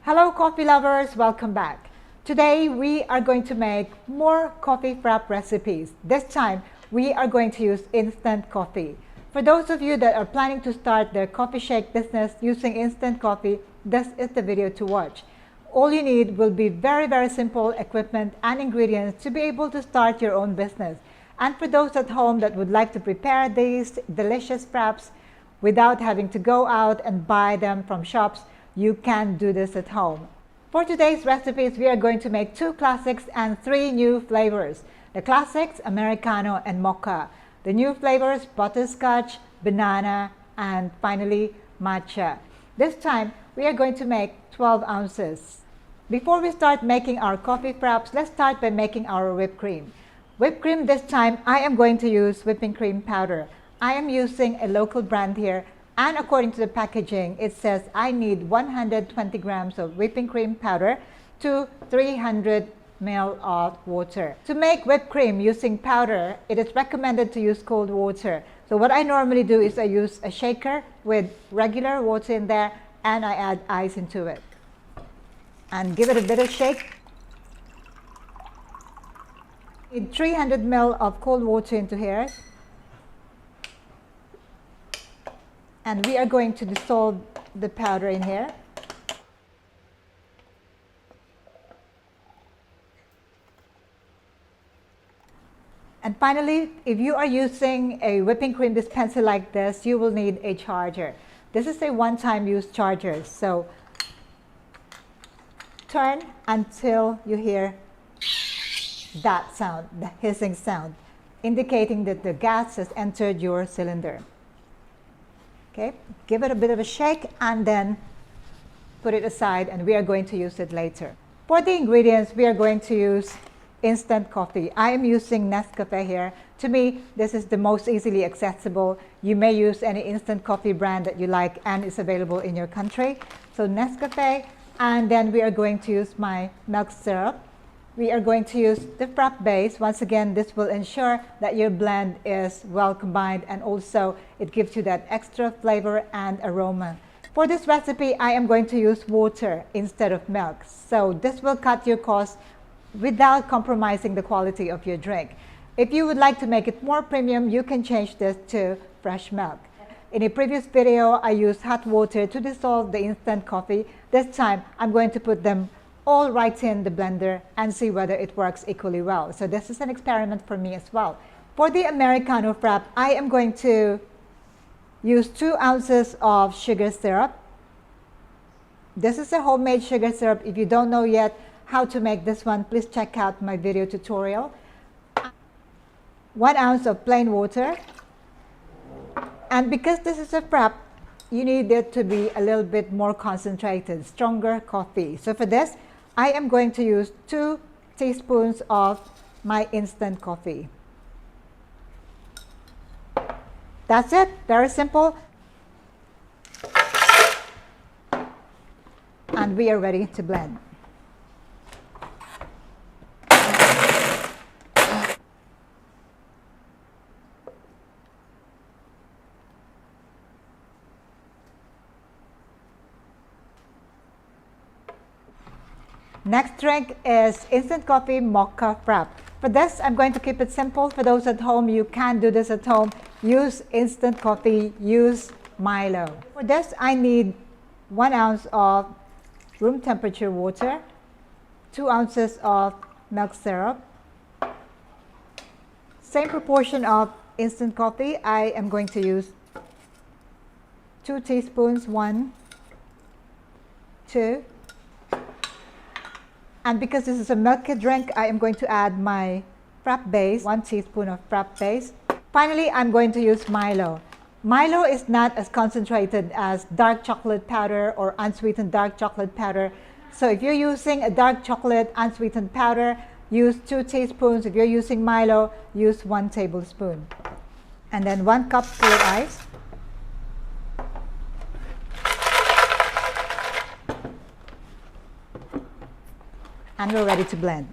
Hello coffee lovers, welcome back. Today we are going to make more coffee frap recipes. This time we are going to use instant coffee. For those of you that are planning to start their coffee shake business using instant coffee, this is the video to watch. All you need will be very simple equipment and ingredients to be able to start your own business. And for those at home that would like to prepare these delicious fraps without having to go out and buy them from shops, you can do this at home. For today's recipes, we are going to make 2 classics and 3 new flavors. The classics, Americano and Mocha. The new flavors, Butterscotch, banana, and finally, Matcha. This time, we are going to make 12 ounces. Before we start making our coffee fraps, let's start by making our whipped cream. Whipped cream this time, I am going to use whipping cream powder. I am using a local brand here, and according to the packaging, it says I need 120 grams of whipping cream powder to 300 ml of water. To make whipped cream using powder, it is recommended to use cold water. So what I normally do is I use a shaker with regular water in there and I add ice into it. And give it a bit of shake. Need 300 ml of cold water into here. And we are going to dissolve the powder in here. And finally, if you are using a whipping cream dispenser like this, you will need a charger. This is a one-time use charger. So turn until you hear that sound, the hissing sound, indicating that the gas has entered your cylinder. Okay, give it a bit of a shake and then put it aside, and we are going to use it later. For the ingredients, we are going to use instant coffee. I am using NESCAFE here. To me, this is the most easily accessible. You may use any instant coffee brand that you like and is available in your country. So NESCAFE, and then we are going to use my milk syrup. We are going to use the Frappe base. Once again, this will ensure that your blend is well combined, and also it gives you that extra flavor and aroma. For this recipe, I am going to use water instead of milk. So this will cut your costs without compromising the quality of your drink. If you would like to make it more premium, you can change this to fresh milk. In a previous video, I used hot water to dissolve the instant coffee. This time, I'm going to put them all right in the blender and see whether it works equally well. So this is an experiment for me as well. For the Americano frap, I am going to use 2 ounces of sugar syrup. This is a homemade sugar syrup. If you don't know yet how to make this one, please check out my video tutorial. 1 ounce of plain water. And because this is a frap, you need it to be a little bit more concentrated, stronger coffee. So for this, I am going to use 2 teaspoons of my instant coffee. That's it, very simple. And we are ready to blend. Next drink is instant coffee mocha frap. For this, I'm going to keep it simple. For those at home, you can do this at home. Use instant coffee, use Milo. For this, I need 1 ounce of room temperature water, 2 ounces of milk syrup, same proportion of instant coffee. I am going to use 2 teaspoons, 1, 2. And because this is a milky drink, I am going to add my Frappe base, 1 teaspoon of Frappe base. Finally, I'm going to use Milo. Milo is not as concentrated as dark chocolate powder or unsweetened dark chocolate powder. So if you're using a dark chocolate unsweetened powder, use 2 teaspoons. If you're using Milo, use 1 tablespoon. And then 1 cup full of ice. And we're ready to blend.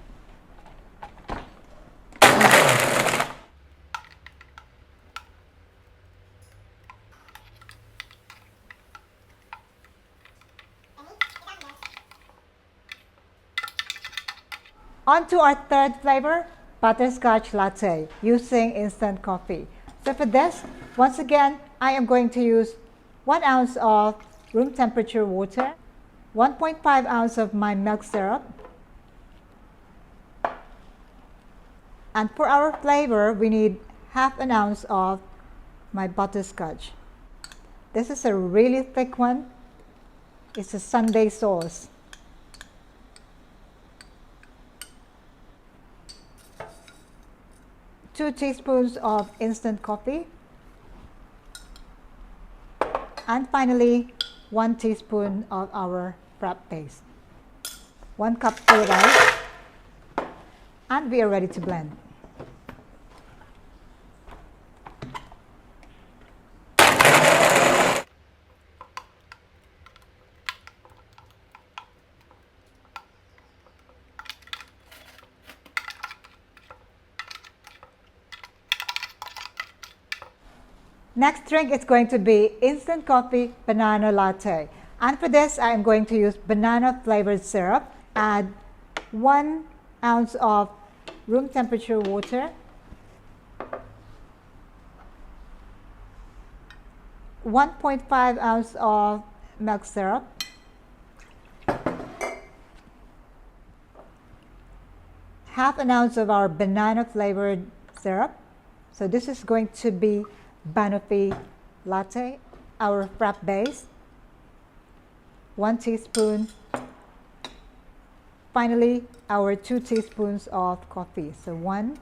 On to our third flavor, Butterscotch Latte, using instant coffee. So for this, once again, I am going to use 1 ounce of room temperature water, 1.5 ounce of my milk syrup, and for our flavor, we need half an ounce of my butterscotch. This is a really thick one. It's a sundae sauce. Two teaspoons of instant coffee. And finally, 1 teaspoon of our Frappe paste. 1 cup full of ice. And we are ready to blend. Next drink is going to be instant coffee banana latte. And for this, I am going to use banana flavored syrup. Add 1 ounce of room temperature water, 1.5 ounce of milk syrup, half an ounce of our banana flavored syrup. So this is going to be Banoffee latte, our Frappe base, 1 teaspoon. Finally, our 2 teaspoons of coffee. So 1,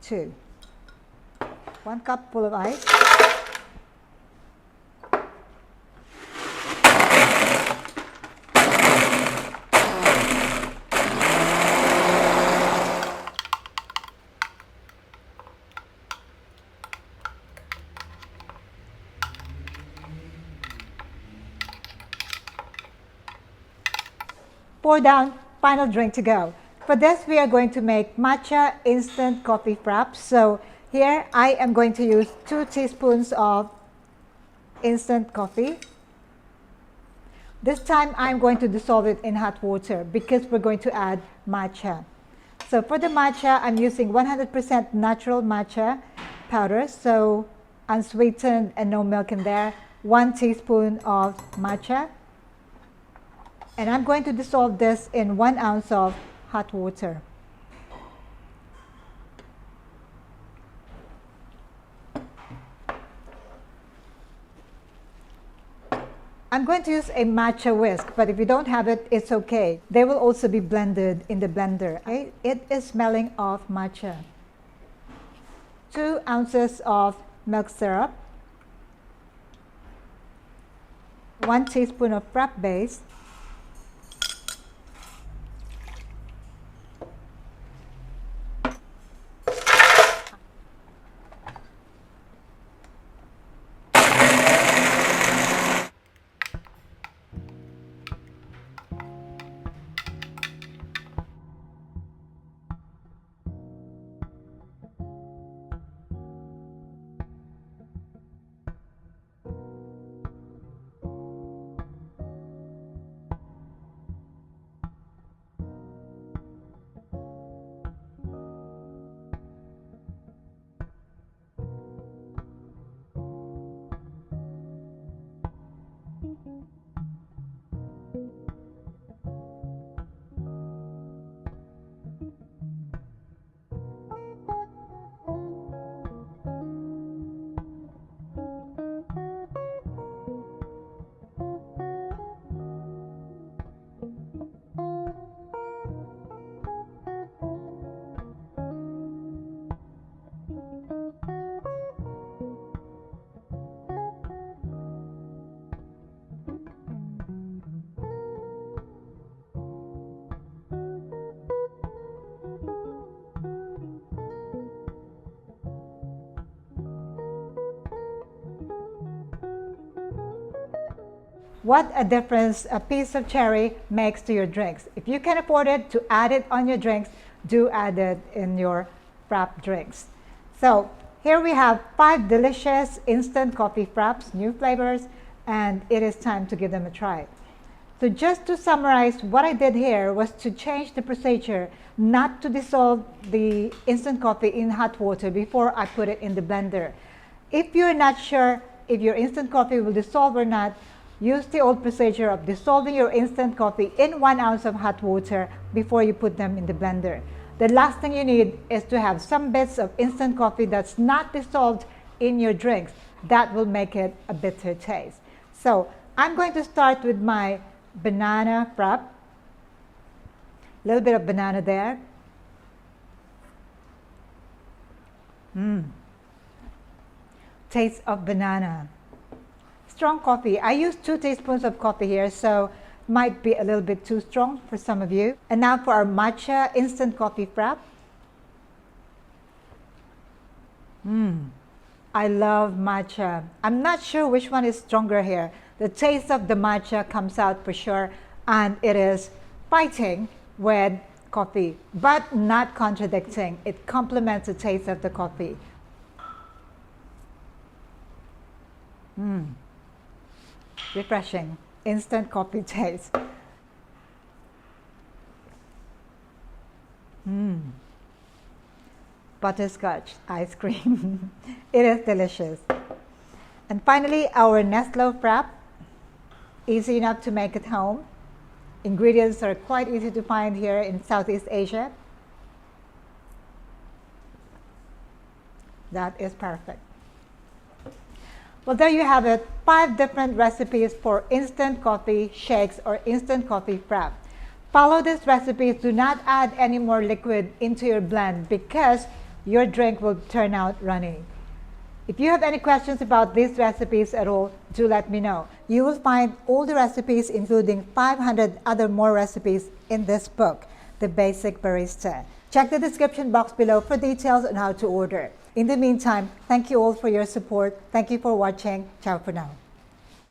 2. 1 cup full of ice. Pour down, final drink to go. For this, we are going to make matcha instant coffee frappe. So here, I am going to use 2 teaspoons of instant coffee. This time, I'm going to dissolve it in hot water because we're going to add matcha. So for the matcha, I'm using 100% natural matcha powder, so unsweetened and no milk in there. 1 teaspoon of matcha. And I'm going to dissolve this in 1 ounce of hot water. I'm going to use a matcha whisk, but if you don't have it, it's okay. They will also be blended in the blender. Okay? It is smelling of matcha. 2 ounces of milk syrup, 1 teaspoon of Frappe base, What a difference a piece of cherry makes to your drinks. If you can afford it to add it on your drinks, do add it in your Frappe drinks. So here we have 5 delicious instant coffee frappes, new flavors, and it is time to give them a try. So just to summarize, what I did here was to change the procedure, not to dissolve the instant coffee in hot water before I put it in the blender. If you're not sure if your instant coffee will dissolve or not, use the old procedure of dissolving your instant coffee in 1 ounce of hot water before you put them in the blender. The last thing you need is to have some bits of instant coffee that's not dissolved in your drinks. That will make it a bitter taste. So I'm going to start with my banana frappe. A little bit of banana there. Taste of banana. Strong coffee. I use 2 teaspoons of coffee here, so might be a little bit too strong for some of you. And now for our matcha instant coffee frappe. I love matcha. I'm not sure which one is stronger here. The taste of the matcha comes out for sure, and it is fighting with coffee, but not contradicting. It complements the taste of the coffee. Refreshing, instant coffee taste. Butterscotch ice cream. It is delicious. And finally, our Neslo frappe. Easy enough to make at home. Ingredients are quite easy to find here in Southeast Asia. That is perfect. Well, there you have it. 5 different recipes for instant coffee shakes or instant coffee frappe. Follow these recipes. Do not add any more liquid into your blend because your drink will turn out runny. If you have any questions about these recipes at all, do let me know. You will find all the recipes, including 500 other more recipes in this book, The Basic Barista. Check the description box below for details on how to order. In the meantime, thank you all for your support. Thank you for watching. Ciao for now.